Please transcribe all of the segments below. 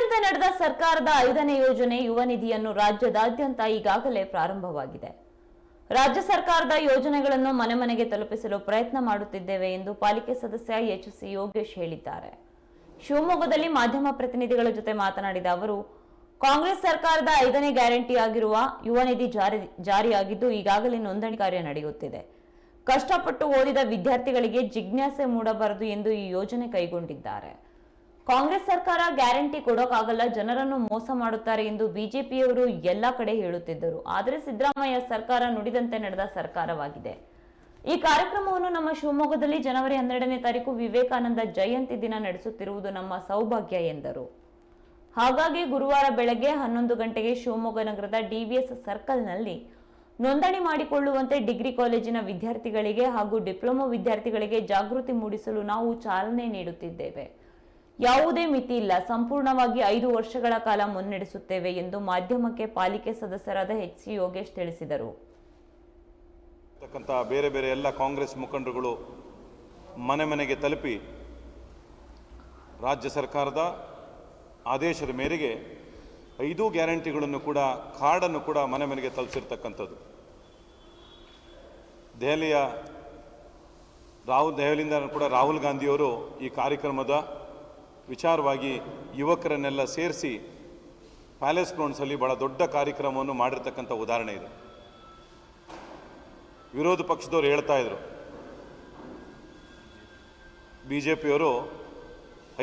ನುಡಿದಂತೆ ನಡೆದ ಸರ್ಕಾರದ 5ನೇ ಯೋಜನೆ ಯುವ ನಿಧಿಯನ್ನು ರಾಜ್ಯದಾದ್ಯಂತ ಈಗಾಗಲೇ ಪ್ರಾರಂಭವಾಗಿದೆ. ರಾಜ್ಯ ಸರ್ಕಾರದ ಯೋಜನೆಗಳನ್ನು ಮನೆ ಮನೆಗೆ ತಲುಪಿಸಲು ಪ್ರಯತ್ನ ಮಾಡುತ್ತಿದ್ದೇವೆ ಎಂದು ಪಾಲಿಕೆ ಸದಸ್ಯ ಎಚ್.ಸಿ. ಯೋಗೇಶ್ ಹೇಳಿದ್ದಾರೆ. ಶಿವಮೊಗ್ಗದಲ್ಲಿ ಮಾಧ್ಯಮ ಪ್ರತಿನಿಧಿಗಳ ಜೊತೆ ಮಾತನಾಡಿದ ಅವರು, ಕಾಂಗ್ರೆಸ್ ಸರ್ಕಾರದ 5ನೇ ಗ್ಯಾರಂಟಿ ಆಗಿರುವ ಯುವ ನಿಧಿ ಜಾರಿಯಾಗಿದ್ದು ಈಗಾಗಲೇ ನೋಂದಣಿ ಕಾರ್ಯ ನಡೆಯುತ್ತಿದೆ. ಕಷ್ಟಪಟ್ಟು ಓದಿದ ವಿದ್ಯಾರ್ಥಿಗಳಿಗೆ ಜಿಜ್ಞಾಸೆ ಮೂಡಬಾರದು ಎಂದು ಈ ಯೋಜನೆ ಕೈಗೊಂಡಿದ್ದಾರೆ. ಕಾಂಗ್ರೆಸ್ ಸರ್ಕಾರ ಗ್ಯಾರಂಟಿ ಕೊಡೋಕ್ಕಾಗಲ್ಲ, ಜನರನ್ನು ಮೋಸ ಮಾಡುತ್ತಾರೆ ಎಂದು ಬಿಜೆಪಿಯವರು ಎಲ್ಲ ಕಡೆ ಹೇಳುತ್ತಿದ್ದರು. ಆದರೆ ಸಿದ್ದರಾಮಯ್ಯ ಸರ್ಕಾರ ನುಡಿದಂತೆ ನಡೆದ ಸರ್ಕಾರವಾಗಿದೆ. ಈ ಕಾರ್ಯಕ್ರಮವನ್ನು ನಮ್ಮ ಶಿವಮೊಗ್ಗದಲ್ಲಿ ಜನವರಿ 12ನೇ ತಾರೀಕು ವಿವೇಕಾನಂದ ಜಯಂತಿ ದಿನ ನಡೆಸುತ್ತಿರುವುದು ನಮ್ಮ ಸೌಭಾಗ್ಯ ಎಂದರು. ಹಾಗಾಗಿ ಗುರುವಾರ ಬೆಳಗ್ಗೆ 11 ಗಂಟೆಗೆ ಶಿವಮೊಗ್ಗ ನಗರದ ಡಿವಿಎಸ್ ಸರ್ಕಲ್ನಲ್ಲಿ ನೋಂದಣಿ ಮಾಡಿಕೊಳ್ಳುವಂತೆ ಡಿಗ್ರಿ ಕಾಲೇಜಿನ ವಿದ್ಯಾರ್ಥಿಗಳಿಗೆ ಹಾಗೂ ಡಿಪ್ಲೊಮಾ ವಿದ್ಯಾರ್ಥಿಗಳಿಗೆ ಜಾಗೃತಿ ಮೂಡಿಸಲು ನಾವು ಚಾಲನೆ ನೀಡುತ್ತಿದ್ದೇವೆ. ಯಾವುದೇ ಮಿತಿ ಇಲ್ಲ, ಸಂಪೂರ್ಣವಾಗಿ 5 ವರ್ಷಗಳ ಕಾಲ ಮುನ್ನಡೆಸುತ್ತೇವೆ ಎಂದು ಮಾಧ್ಯಮಕ್ಕೆ ಪಾಲಿಕೆ ಸದಸ್ಯರಾದ ಎಚ್.ಸಿ. ಯೋಗೇಶ್ ತಿಳಿಸಿದರು. ಬೇರೆ ಬೇರೆ ಎಲ್ಲ ಕಾಂಗ್ರೆಸ್ ಮುಖಂಡರುಗಳು ಮನೆ ಮನೆಗೆ ತಲುಪಿ ರಾಜ್ಯ ಸರ್ಕಾರದ ಆದೇಶದ ಮೇರೆಗೆ 5 ಗ್ಯಾರಂಟಿಗಳನ್ನು ಕೂಡ ಕಾರ್ಡನ್ನು ಕೂಡ ಮನೆ ಮನೆಗೆ ತಲುಪಿಸಿರ್ತಕ್ಕಂಥದ್ದು. ದೆಹಲಿಯಿಂದ ಕೂಡ ರಾಹುಲ್ ಗಾಂಧಿಯವರು ಈ ಕಾರ್ಯಕ್ರಮದ ವಿಚಾರವಾಗಿ ಯುವಕರನ್ನೆಲ್ಲ ಸೇರಿಸಿ ಪ್ಯಾಲೇಸ್ ಗ್ರೌಂಡ್ಸಲ್ಲಿ ಬಹಳ ದೊಡ್ಡ ಕಾರ್ಯಕ್ರಮವನ್ನು ಮಾಡಿರ್ತಕ್ಕಂಥ ಉದಾಹರಣೆ ಇದೆ. ವಿರೋಧ ಪಕ್ಷದವರು ಹೇಳ್ತಾ ಇದ್ರು, ಬಿಜೆಪಿಯವರು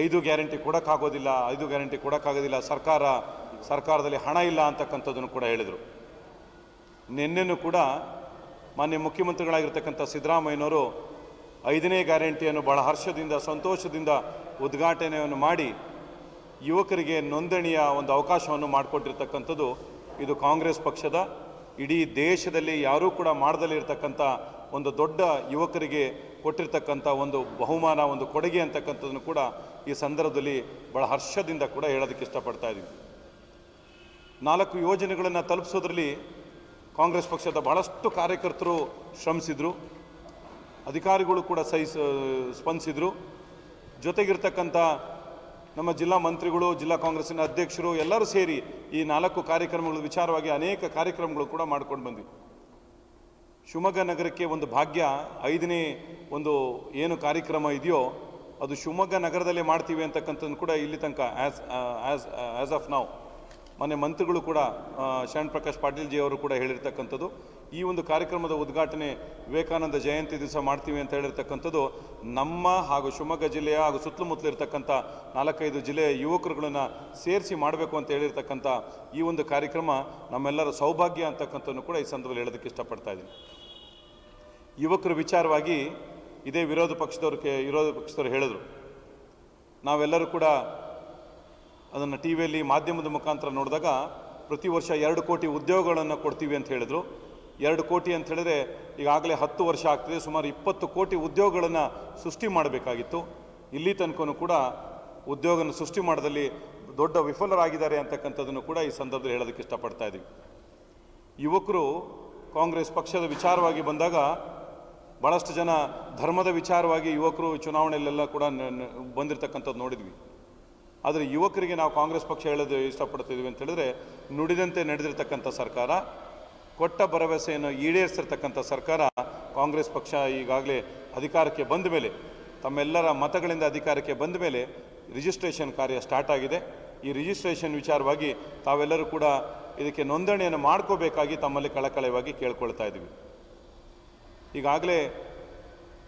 5 ಗ್ಯಾರಂಟಿ ಕೊಡೋಕ್ಕಾಗೋದಿಲ್ಲ, 5 ಗ್ಯಾರಂಟಿ ಕೊಡೋಕ್ಕಾಗೋದಿಲ್ಲ, ಸರ್ಕಾರದಲ್ಲಿ ಹಣ ಇಲ್ಲ ಅಂತಕ್ಕಂಥದ್ದನ್ನು ಕೂಡ ಹೇಳಿದರು. ನಿನ್ನೆನೂ ಕೂಡ ಮಾನ್ಯ ಮುಖ್ಯಮಂತ್ರಿಗಳಾಗಿರ್ತಕ್ಕಂಥ ಸಿದ್ದರಾಮಯ್ಯನವರು 5ನೇ ಗ್ಯಾರಂಟಿಯನ್ನು ಬಹಳ ಹರ್ಷದಿಂದ ಸಂತೋಷದಿಂದ ಉದ್ಘಾಟನೆಯನ್ನು ಮಾಡಿ ಯುವಕರಿಗೆ ನೋಂದಣಿಯ ಒಂದು ಅವಕಾಶವನ್ನು ಮಾಡಿಕೊಟ್ಟಿರ್ತಕ್ಕಂಥದ್ದು ಇದು ಕಾಂಗ್ರೆಸ್ ಪಕ್ಷದ ಇಡೀ ದೇಶದಲ್ಲಿ ಯಾರೂ ಕೂಡ ಮಾಡದಲ್ಲಿರ್ತಕ್ಕಂಥ ಒಂದು ದೊಡ್ಡ ಯುವಕರಿಗೆ ಕೊಟ್ಟಿರ್ತಕ್ಕಂಥ ಒಂದು ಬಹುಮಾನ, ಒಂದು ಕೊಡುಗೆ ಅಂತಕ್ಕಂಥದ್ದನ್ನು ಕೂಡ ಈ ಸಂದರ್ಭದಲ್ಲಿ ಬಹಳ ಹರ್ಷದಿಂದ ಕೂಡ ಹೇಳೋದಕ್ಕೆ ಇಷ್ಟಪಡ್ತಾ ಇದ್ದೀವಿ. 4 ಯೋಜನೆಗಳನ್ನು ತಲುಪಿಸೋದ್ರಲ್ಲಿ ಕಾಂಗ್ರೆಸ್ ಪಕ್ಷದ ಬಹಳಷ್ಟು ಕಾರ್ಯಕರ್ತರು ಶ್ರಮಿಸಿದರು, ಅಧಿಕಾರಿಗಳು ಕೂಡ ಸ್ಪಂದಿಸಿದರು. ಜೊತೆಗಿರ್ತಕ್ಕಂಥ ನಮ್ಮ ಜಿಲ್ಲಾ ಮಂತ್ರಿಗಳು, ಜಿಲ್ಲಾ ಕಾಂಗ್ರೆಸ್ಸಿನ ಅಧ್ಯಕ್ಷರು ಎಲ್ಲರೂ ಸೇರಿ ಈ 4 ಕಾರ್ಯಕ್ರಮಗಳ ವಿಚಾರವಾಗಿ ಅನೇಕ ಕಾರ್ಯಕ್ರಮಗಳು ಕೂಡ ಮಾಡ್ಕೊಂಡು ಬಂದ್ವಿ. ಶಿವಮೊಗ್ಗ ನಗರಕ್ಕೆ ಒಂದು ಭಾಗ್ಯ 5ನೇ ಒಂದು ಏನು ಕಾರ್ಯಕ್ರಮ ಇದೆಯೋ ಅದು ಶಿವಮೊಗ್ಗ ನಗರದಲ್ಲೇ ಮಾಡ್ತೀವಿ ಅಂತಕ್ಕಂಥದ್ದು ಕೂಡ ಇಲ್ಲಿ ತನಕ ಆ್ಯಸ್ ಆಫ್ ನೌ ಮೊನ್ನೆ ಮಂತ್ರಿಗಳು ಕೂಡ ಶರಣ್ ಪ್ರಕಾಶ್ ಪಾಟೀಲ್ ಜಿ ಅವರು ಕೂಡ ಹೇಳಿರ್ತಕ್ಕಂಥದ್ದು. ಈ ಒಂದು ಕಾರ್ಯಕ್ರಮದ ಉದ್ಘಾಟನೆ ವಿವೇಕಾನಂದ ಜಯಂತಿ ದಿವಸ ಮಾಡ್ತೀವಿ ಅಂತ ಹೇಳಿರ್ತಕ್ಕಂಥದ್ದು ನಮ್ಮ ಹಾಗೂ ಶಿವಮೊಗ್ಗ ಜಿಲ್ಲೆಯ ಹಾಗೂ ಸುತ್ತಮುತ್ತಲಿರ್ತಕ್ಕಂಥ 4-5 ಜಿಲ್ಲೆಯ ಯುವಕರುಗಳನ್ನು ಸೇರಿಸಿ ಮಾಡಬೇಕು ಅಂತ ಹೇಳಿರ್ತಕ್ಕಂಥ ಈ ಒಂದು ಕಾರ್ಯಕ್ರಮ ನಮ್ಮೆಲ್ಲರ ಸೌಭಾಗ್ಯ ಅಂತಕ್ಕಂಥದ್ದು ಕೂಡ ಈ ಸಂದರ್ಭದಲ್ಲಿ ಹೇಳೋದಕ್ಕೆ ಇಷ್ಟಪಡ್ತಾ ಇದ್ದೀನಿ. ಯುವಕರ ವಿಚಾರವಾಗಿ ಇದೇ ವಿರೋಧ ಪಕ್ಷದವರು ಹೇಳಿದರು, ನಾವೆಲ್ಲರೂ ಕೂಡ ಅದನ್ನು ಟಿ ವಿಯಲ್ಲಿ ಮಾಧ್ಯಮದ ಮುಖಾಂತರ ನೋಡಿದಾಗ ಪ್ರತಿ ವರ್ಷ 2 ಕೋಟಿ ಉದ್ಯೋಗಗಳನ್ನು ಕೊಡ್ತೀವಿ ಅಂತ ಹೇಳಿದರು. 2 ಕೋಟಿ ಅಂತ ಹೇಳಿದ್ರೆ ಈಗಾಗಲೇ 10 ವರ್ಷ ಆಗ್ತಿದೆ, ಸುಮಾರು 20 ಕೋಟಿ ಉದ್ಯೋಗಗಳನ್ನು ಸೃಷ್ಟಿ ಮಾಡಬೇಕಾಗಿತ್ತು. ಇಲ್ಲಿ ತನಕನೂ ಕೂಡ ಉದ್ಯೋಗನ ಸೃಷ್ಟಿ ಮಾಡೋದಲ್ಲಿ ದೊಡ್ಡ ವಿಫಲರಾಗಿದ್ದಾರೆ ಅಂತಕ್ಕಂಥದ್ದನ್ನು ಕೂಡ ಈ ಸಂದರ್ಭದಲ್ಲಿ ಹೇಳೋದಕ್ಕೆ ಇಷ್ಟಪಡ್ತಾ ಇದ್ದೀವಿ. ಯುವಕರು ಕಾಂಗ್ರೆಸ್ ಪಕ್ಷದ ವಿಚಾರವಾಗಿ ಬಂದಾಗ ಭಾಳಷ್ಟು ಜನ ಧರ್ಮದ ವಿಚಾರವಾಗಿ ಯುವಕರು ಚುನಾವಣೆಯಲ್ಲೆಲ್ಲ ಕೂಡ ಬಂದಿರತಕ್ಕಂಥದ್ದು ನೋಡಿದ್ವಿ. ಆದರೆ ಯುವಕರಿಗೆ ನಾವು ಕಾಂಗ್ರೆಸ್ ಪಕ್ಷ ಹೇಳೋದು ಇಷ್ಟಪಡ್ತಿದ್ವಿ ಅಂತ ಹೇಳಿದ್ರೆ, ನುಡಿದಂತೆ ನಡೆದಿರ್ತಕ್ಕಂಥ ಸರ್ಕಾರ, ಕೊಟ್ಟ ಭರವಸೆಯನ್ನು ಈಡೇರಿಸಿರ್ತಕ್ಕಂಥ ಸರ್ಕಾರ ಕಾಂಗ್ರೆಸ್ ಪಕ್ಷ ಈಗಾಗಲೇ ಅಧಿಕಾರಕ್ಕೆ ಬಂದ ಮೇಲೆ, ತಮ್ಮೆಲ್ಲರ ಮತಗಳಿಂದ ಅಧಿಕಾರಕ್ಕೆ ಬಂದ ಮೇಲೆ ರಿಜಿಸ್ಟ್ರೇಷನ್ ಕಾರ್ಯ ಸ್ಟಾರ್ಟ್ ಆಗಿದೆ. ಈ ರಿಜಿಸ್ಟ್ರೇಷನ್ ವಿಚಾರವಾಗಿ ತಾವೆಲ್ಲರೂ ಕೂಡ ಇದಕ್ಕೆ ನೋಂದಣಿಯನ್ನು ಮಾಡ್ಕೋಬೇಕಾಗಿ ತಮ್ಮಲ್ಲಿ ಕಳಕಳವಾಗಿ ಕೇಳ್ಕೊಳ್ತಾ ಇದ್ದೀವಿ. ಈಗಾಗಲೇ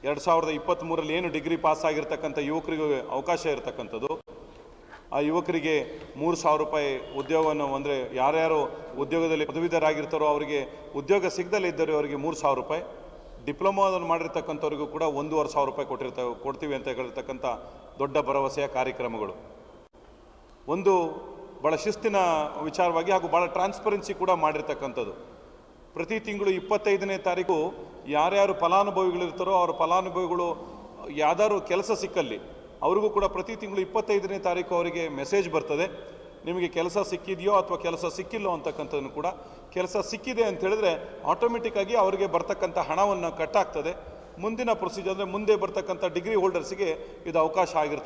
2023ರಲ್ಲಿ ಏನು ಡಿಗ್ರಿ ಪಾಸ್ ಆಗಿರ್ತಕ್ಕಂಥ ಯುವಕರಿಗೆ ಅವಕಾಶ ಇರತಕ್ಕಂಥದ್ದು, ಆ ಯುವಕರಿಗೆ 3,000 ರೂಪಾಯಿ ಉದ್ಯೋಗವನ್ನು, ಅಂದರೆ ಯಾರ್ಯಾರು ಉದ್ಯೋಗದಲ್ಲಿ ಪದವೀಧರಾಗಿರ್ತಾರೋ ಅವರಿಗೆ ಉದ್ಯೋಗ ಸಿಗದಲ್ಲೇ ಇದ್ದರೆ ಅವರಿಗೆ 3,000 ರೂಪಾಯಿ, ಡಿಪ್ಲೊಮಾವನ್ನು ಮಾಡಿರ್ತಕ್ಕಂಥವ್ರಿಗೂ ಕೂಡ 1,500 ರೂಪಾಯಿ ಕೊಡ್ತೀವಿ ಅಂತ ಹೇಳಿರ್ತಕ್ಕಂಥ ದೊಡ್ಡ ಭರವಸೆಯ ಕಾರ್ಯಕ್ರಮಗಳು. ಒಂದು ಭಾಳ ಶಿಸ್ತಿನ ವಿಚಾರವಾಗಿ ಹಾಗೂ ಭಾಳ ಟ್ರಾನ್ಸ್ಪರೆನ್ಸಿ ಕೂಡ ಮಾಡಿರ್ತಕ್ಕಂಥದ್ದು. ಪ್ರತಿ ತಿಂಗಳು 25ನೇ ತಾರೀಕು ಯಾರ್ಯಾರು ಫಲಾನುಭವಿಗಳಿರ್ತಾರೋ ಅವರ ಫಲಾನುಭವಿಗಳು ಯಾವ್ದಾದ್ರು ಕೆಲಸ ಸಿಕ್ಕಲ್ಲಿ ಅವ್ರಿಗೂ ಕೂಡ ಪ್ರತಿ ತಿಂಗಳು 25ನೇ ತಾರೀಕು ಅವರಿಗೆ ಮೆಸೇಜ್ ಬರ್ತದೆ, ನಿಮಗೆ ಕೆಲಸ ಸಿಕ್ಕಿದೆಯೋ ಅಥವಾ ಕೆಲಸ ಸಿಕ್ಕಿಲ್ಲೋ ಅಂತಕ್ಕಂಥದ್ದನ್ನು ಕೂಡ. ಕೆಲಸ ಸಿಕ್ಕಿದೆ ಅಂತ ಹೇಳಿದ್ರೆ ಆಟೋಮೆಟಿಕ್ಕಾಗಿ ಅವರಿಗೆ ಬರ್ತಕ್ಕಂಥ ಹಣವನ್ನು ಕಟ್ಟಾಗ್ತದೆ. ಮುಂದಿನ ಪ್ರೊಸೀಜರ್ ಅಂದರೆ ಮುಂದೆ ಬರ್ತಕ್ಕಂಥ ಡಿಗ್ರಿ ಹೋಲ್ಡರ್ಸಿಗೆ ಇದು ಅವಕಾಶ ಆಗಿರ್ತದೆ.